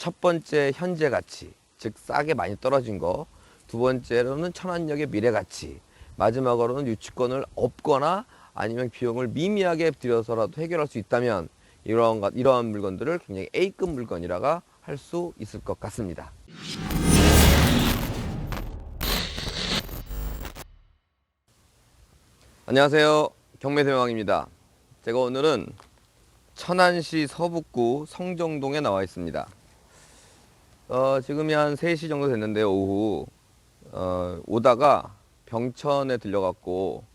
첫 번째 현재 가치, 즉 싸게 많이 떨어진 거. 두 번째로는 천안역의 미래 가치. 마지막으로는 유치권을 없거나 아니면 비용을 미미하게 들여서라도 해결할 수 있다면 이러한 물건들을 굉장히 A급 물건이라고 할 수 있을 것 같습니다. 안녕하세요. 경매대왕입니다. 제가 오늘은 천안시 서북구 성정동에 나와 있습니다. 지금이 한 3시 정도 됐는데요, 오후. 오다가 병천에 들려갖고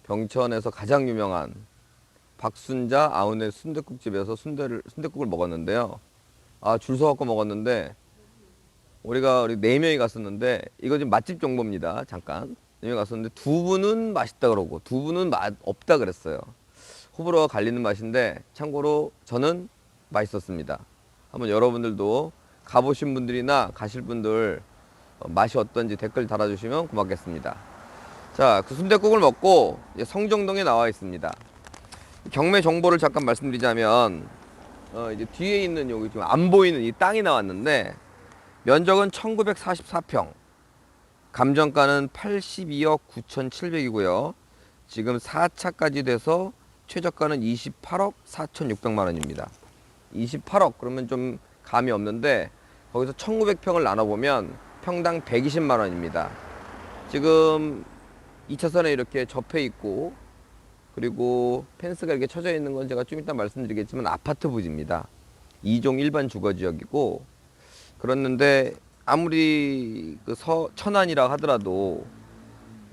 병천에서 가장 유명한 박순자 아우네 순댓국집에서 순댓국을 먹었는데요. 줄 서갖고 먹었는데 우리 4명이 갔었는데, 이거 지금 맛집 정보입니다. 잠깐. 4명이 갔었는데 두 분은 맛있다 그러고 두 분은 맛 없다 그랬어요. 호불호가 갈리는 맛인데 참고로 저는 맛있었습니다. 한번 여러분들도 가보신 분들이나 가실 분들 맛이 어떤지 댓글 달아주시면 고맙겠습니다. 자, 그 순댓국을 먹고 이제 성정동에 나와 있습니다. 경매 정보를 잠깐 말씀드리자면, 이제 뒤에 있는 여기 지금 안 보이는 이 땅이 나왔는데, 면적은 1944평, 감정가는 82억 9,700이고요. 지금 4차까지 돼서 최저가는 28억 4,600만 원입니다. 28억 그러면 좀 감이 없는데, 거기서 1900평을 나눠보면 평당 120만 원입니다. 지금 2차선에 이렇게 접해 있고, 그리고 펜스가 이렇게 쳐져 있는 건 제가 좀 이따 말씀드리겠지만 아파트 부지입니다. 2종 일반 주거지역이고, 그렇는데 아무리 천안이라 하더라도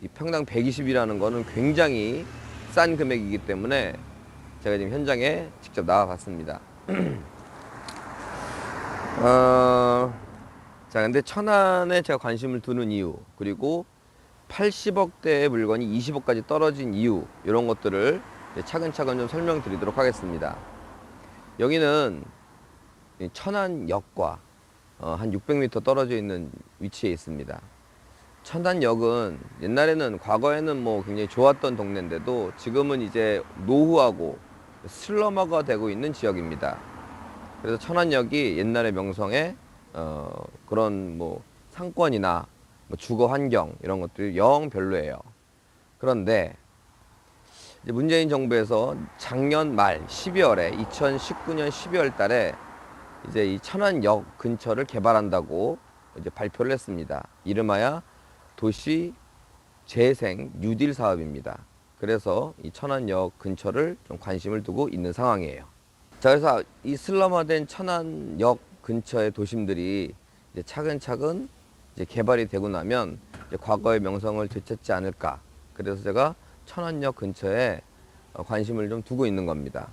이 평당 120이라는 거는 굉장히 싼 금액이기 때문에 제가 지금 현장에 직접 나와봤습니다. 자, 근데 천안에 제가 관심을 두는 이유, 그리고 80억대의 물건이 20억까지 떨어진 이유, 이런 것들을 차근차근 좀 설명드리도록 하겠습니다. 여기는 천안역과 한 600m 떨어져 있는 위치에 있습니다. 천안역은 옛날에는, 과거에는 뭐 굉장히 좋았던 동네인데도 지금은 이제 노후하고 슬럼화가 되고 있는 지역입니다. 그래서 천안역이 옛날의 명성에 그런 뭐 상권이나 뭐 주거 환경 이런 것들이 영 별로예요. 그런데 이제 문재인 정부에서 작년 말 12월에 2019년 12월 달에 이제 이 천안역 근처를 개발한다고 이제 발표를 했습니다. 이름하여 도시 재생 뉴딜 사업입니다. 그래서 이 천안역 근처를 좀 관심을 두고 있는 상황이에요. 자, 그래서 이 슬럼화된 천안역 근처의 도심들이 이제 차근차근 이제 개발이 되고 나면 이제 과거의 명성을 되찾지 않을까. 그래서 제가 천안역 근처에 관심을 좀 두고 있는 겁니다.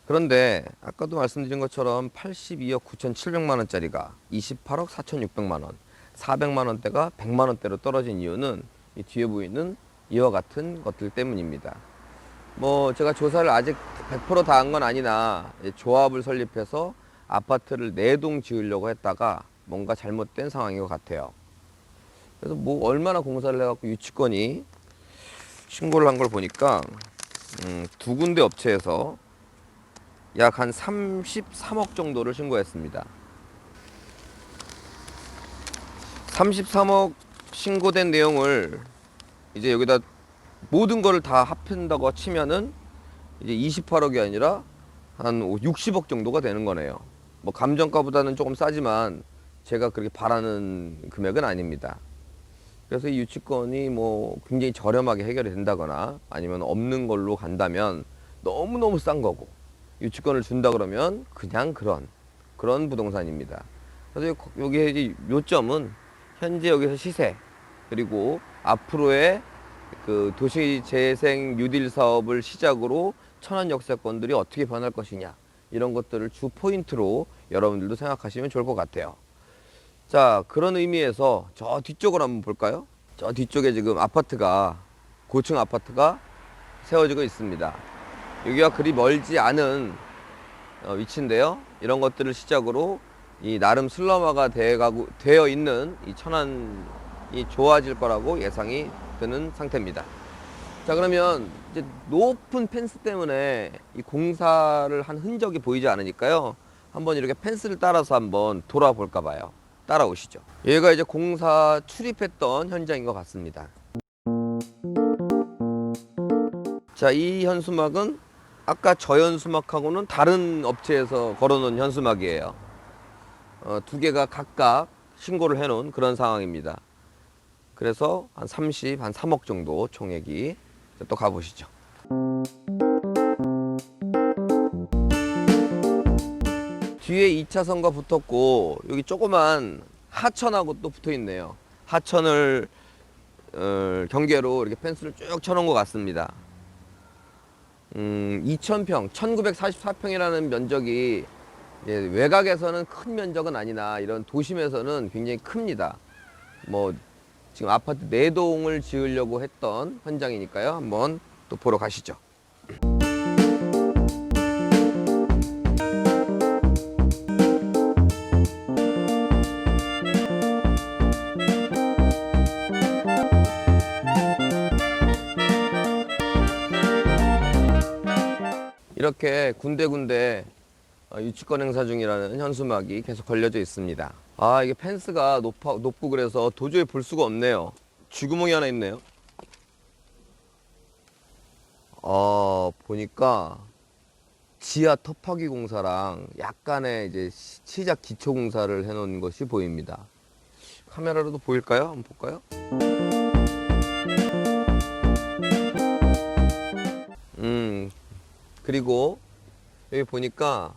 그런데 아까도 말씀드린 것처럼 82억 9,700만 원짜리가 28억 4,600만 원, 400만 원대가 100만 원대로 떨어진 이유는 이 뒤에 보이는 이와 같은 것들 때문입니다. 뭐 제가 조사를 아직 100% 다 한 건 아니나 조합을 설립해서 아파트를 4동 지으려고 했다가 뭔가 잘못된 상황인 것 같아요. 그래서 뭐 얼마나 공사를 해갖고 유치권이 신고를 한 걸 보니까 두 군데 업체에서 약 한 33억 정도를 신고했습니다. 33억 신고된 내용을 이제 여기다 모든 거를 다 합한다고 치면은 이제 28억이 아니라 한 60억 정도가 되는 거네요. 뭐 감정가보다는 조금 싸지만 제가 그렇게 바라는 금액은 아닙니다. 그래서 이 유치권이 뭐 굉장히 저렴하게 해결이 된다거나 아니면 없는 걸로 간다면 너무너무 싼 거고, 유치권을 준다 그러면 그냥 그런 부동산입니다. 그래서 여기에 이제 요점은 현재 여기서 시세, 그리고 앞으로의 그 도시재생 뉴딜 사업을 시작으로 천안 역세권들이 어떻게 변할 것이냐, 이런 것들을 주 포인트로 여러분들도 생각하시면 좋을 것 같아요. 자, 그런 의미에서 저 뒤쪽을 한번 볼까요? 저 뒤쪽에 지금 고층 아파트가 세워지고 있습니다. 여기와 그리 멀지 않은 위치인데요. 이런 것들을 시작으로 이 나름 슬럼화가 되어 있는 이 천안이 좋아질 거라고 예상이 드는 상태입니다. 자, 그러면 이제 높은 펜스 때문에 이 공사를 한 흔적이 보이지 않으니까요. 한번 이렇게 펜스를 따라서 한번 돌아볼까 봐요. 따라오시죠. 여기가 이제 공사 출입했던 현장인 것 같습니다. 자, 이 현수막은 아까 저 현수막하고는 다른 업체에서 걸어놓은 현수막이에요. 두 개가 각각 신고를 해놓은 그런 상황입니다. 그래서 한 3억 정도 총액이. 또 가보시죠. 뒤에 2차선과 붙었고 여기 조그만 하천하고 또 붙어 있네요. 하천을 경계로 이렇게 펜스를 쭉 쳐놓은 것 같습니다. 2000평, 1944평이라는 면적이 외곽에서는 큰 면적은 아니나 이런 도심에서는 굉장히 큽니다. 뭐 지금 아파트 4동을 지으려고 했던 현장이니까요. 한번 또 보러 가시죠. 이렇게 군데군데 유치권 행사 중이라는 현수막이 계속 걸려져 있습니다. 아, 이게 펜스가 높고 그래서 도저히 볼 수가 없네요. 쥐구멍이 하나 있네요. 보니까 지하 터파기 공사랑 약간의 이제 시작 기초 공사를 해놓은 것이 보입니다. 카메라로도 보일까요? 한번 볼까요? 그리고 여기 보니까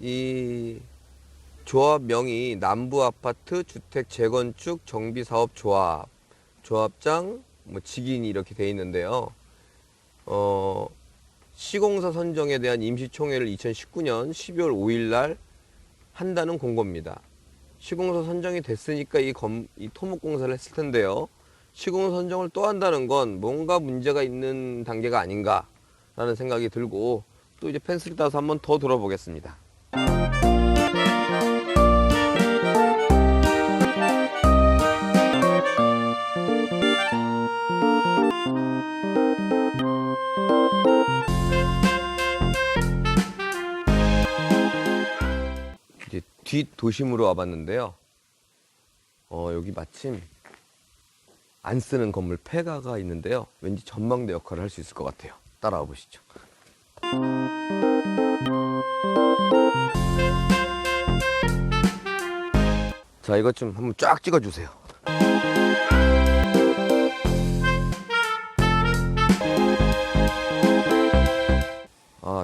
이 조합명이 남부아파트 주택 재건축 정비사업 조합, 조합장, 뭐 직인이 이렇게 돼 있는데요. 시공사 선정에 대한 임시총회를 2019년 12월 5일 날 한다는 공고입니다. 시공사 선정이 됐으니까 이 토목공사를 했을 텐데요. 시공사 선정을 또 한다는 건 뭔가 문제가 있는 단계가 아닌가 라는 생각이 들고 또 이제 펜스를 따서 한번 더 돌아보겠습니다. 이제 뒷 도심으로 와봤는데요. 여기 마침 안 쓰는 건물 폐가가 있는데요. 왠지 전망대 역할을 할 수 있을 것 같아요. 따라와 보시죠. 자, 이것 좀 한번 쫙 찍어주세요.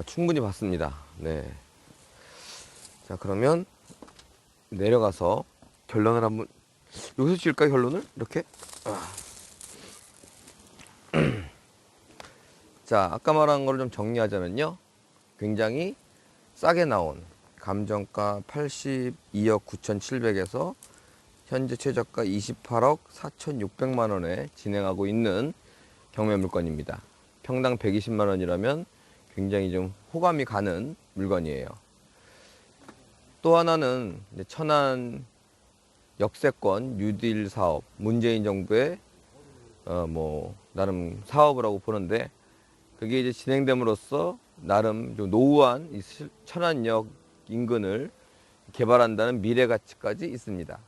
충분히 봤습니다. 네. 자, 그러면 내려가서 결론을 한번 여기서 지을까요? 결론을 이렇게. 자, 아까 말한 거를 좀 정리하자면요. 굉장히 싸게 나온 감정가 82억 9,700에서 현재 최저가 28억 4,600만 원에 진행하고 있는 경매 물건입니다. 평당 120만 원이라면 굉장히 좀 호감이 가는 물건이에요. 또 하나는 천안 역세권 뉴딜 사업, 문재인 정부의 나름 사업을 하고 보는데 그게 이제 진행됨으로써 나름 좀 노후한 이 천안역 인근을 개발한다는 미래 가치까지 있습니다.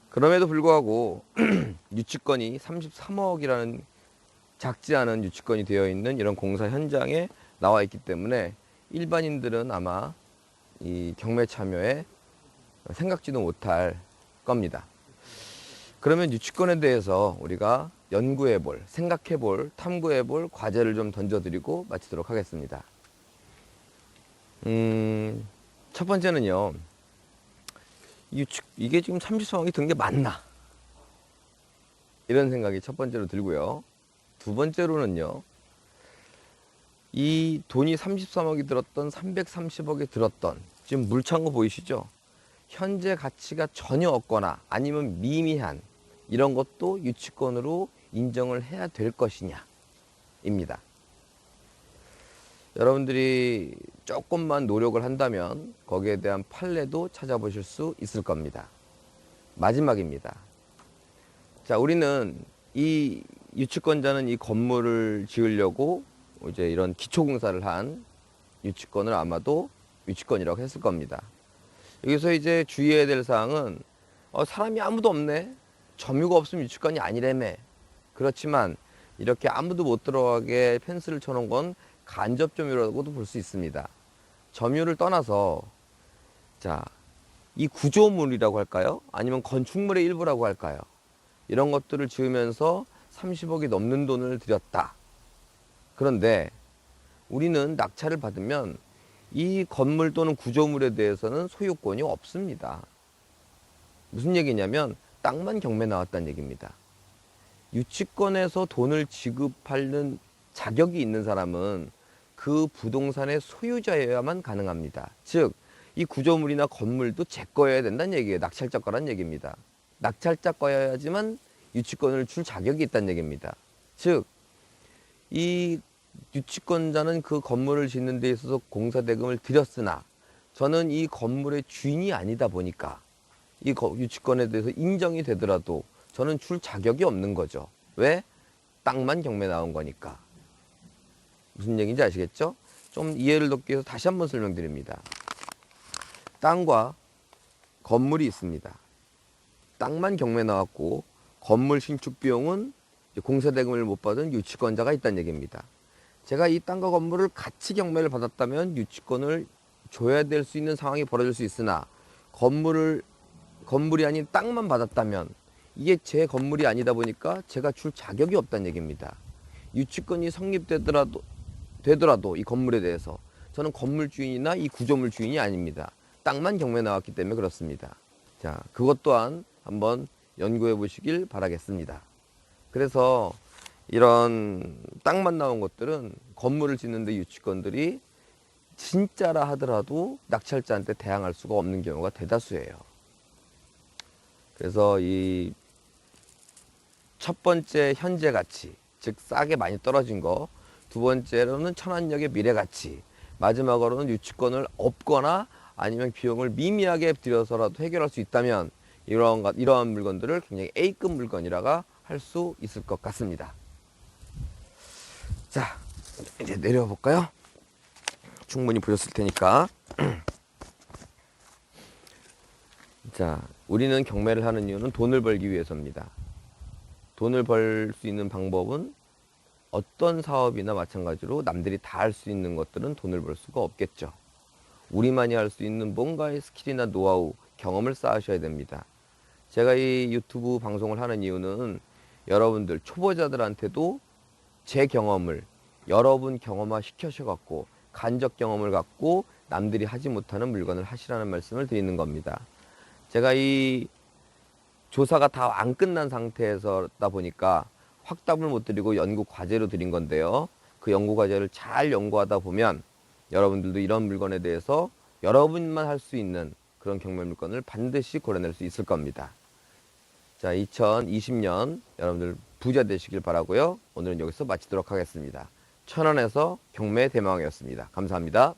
그럼에도 불구하고 유치권이 33억이라는 작지 않은 유치권이 되어 있는 이런 공사 현장에 나와 있기 때문에 일반인들은 아마 이 경매 참여에 생각지도 못할 겁니다. 그러면 유치권에 대해서 우리가 연구해볼, 생각해볼, 탐구해볼 과제를 좀 던져드리고 마치도록 하겠습니다. 첫 번째는요, 이게 지금 33억이 든 게 맞나? 이런 생각이 첫 번째로 들고요. 두 번째로는요, 이 돈이 33억이 들었던 330억이 들었던 지금 물창고 보이시죠? 현재 가치가 전혀 없거나 아니면 미미한 이런 것도 유치권으로 인정을 해야 될 것이냐 입니다. 여러분들이 조금만 노력을 한다면 거기에 대한 판례도 찾아보실 수 있을 겁니다. 마지막입니다. 자, 우리는 이 유치권자는 이 건물을 지으려고 이제 이런 기초공사를 한 유치권을 아마도 유치권이라고 했을 겁니다. 여기서 이제 주의해야 될 사항은 사람이 아무도 없네. 점유가 없으면 유치권이 아니라며. 그렇지만 이렇게 아무도 못 들어가게 펜스를 쳐놓은 건 간접 점유라고도 볼 수 있습니다. 점유를 떠나서 자, 이 구조물이라고 할까요? 아니면 건축물의 일부라고 할까요? 이런 것들을 지으면서 30억이 넘는 돈을 들였다. 그런데 우리는 낙찰을 받으면 이 건물 또는 구조물에 대해서는 소유권이 없습니다. 무슨 얘기냐면 땅만 경매 나왔다는 얘기입니다. 유치권에서 돈을 지급하는 자격이 있는 사람은 그 부동산의 소유자여야만 가능합니다. 즉, 이 구조물이나 건물도 제 거여야 된다는 얘기예요. 낙찰자 거란 얘기입니다. 낙찰자 거여야지만 유치권을 줄 자격이 있다는 얘기입니다. 즉, 이 유치권자는 그 건물을 짓는 데 있어서 공사대금을 들였으나 저는 이 건물의 주인이 아니다 보니까 이 유치권에 대해서 인정이 되더라도 저는 줄 자격이 없는 거죠. 왜? 땅만 경매 나온 거니까. 무슨 얘기인지 아시겠죠? 좀 이해를 돕기 위해서 다시 한번 설명드립니다. 땅과 건물이 있습니다. 땅만 경매 나왔고 건물 신축 비용은 공사대금을 못 받은 유치권자가 있다는 얘기입니다. 제가 이 땅과 건물을 같이 경매를 받았다면 유치권을 줘야 될 수 있는 상황이 벌어질 수 있으나 건물이 아닌 땅만 받았다면 이게 제 건물이 아니다 보니까 제가 줄 자격이 없다는 얘기입니다. 유치권이 되더라도 이 건물에 대해서 저는 건물 주인이나 이 구조물 주인이 아닙니다. 땅만 경매 나왔기 때문에 그렇습니다. 자, 그것 또한 한번 연구해 보시길 바라겠습니다. 그래서 이런 땅만 나온 것들은 건물을 짓는데 유치권들이 진짜라 하더라도 낙찰자한테 대항할 수가 없는 경우가 대다수예요. 그래서 이 첫 번째 현재 가치, 즉 싸게 많이 떨어진 거, 두 번째로는 천안역의 미래 가치, 마지막으로는 유치권을 없거나 아니면 비용을 미미하게 들여서라도 해결할 수 있다면 이러한 물건들을 굉장히 A급 물건이라고 할 수 있을 것 같습니다. 자, 이제 내려와 볼까요? 충분히 보셨을 테니까. 자, 우리는 경매를 하는 이유는 돈을 벌기 위해서입니다. 돈을 벌 수 있는 방법은 어떤 사업이나 마찬가지로 남들이 다 할 수 있는 것들은 돈을 벌 수가 없겠죠. 우리만이 할 수 있는 뭔가의 스킬이나 노하우, 경험을 쌓으셔야 됩니다. 제가 이 유튜브 방송을 하는 이유는 여러분들 초보자들한테도 제 경험을 여러분 경험화 시켜셔갖고 간접 경험을 갖고 남들이 하지 못하는 물건을 하시라는 말씀을 드리는 겁니다. 제가 이 조사가 다 안 끝난 상태에서다 보니까 확답을 못 드리고 연구 과제로 드린 건데요. 그 연구 과제를 잘 연구하다 보면 여러분들도 이런 물건에 대해서 여러분만 할 수 있는 그런 경매 물건을 반드시 고려낼 수 있을 겁니다. 자, 2020년 여러분들 부자 되시길 바라고요. 오늘은 여기서 마치도록 하겠습니다. 천안에서 경매 대망이었습니다. 감사합니다.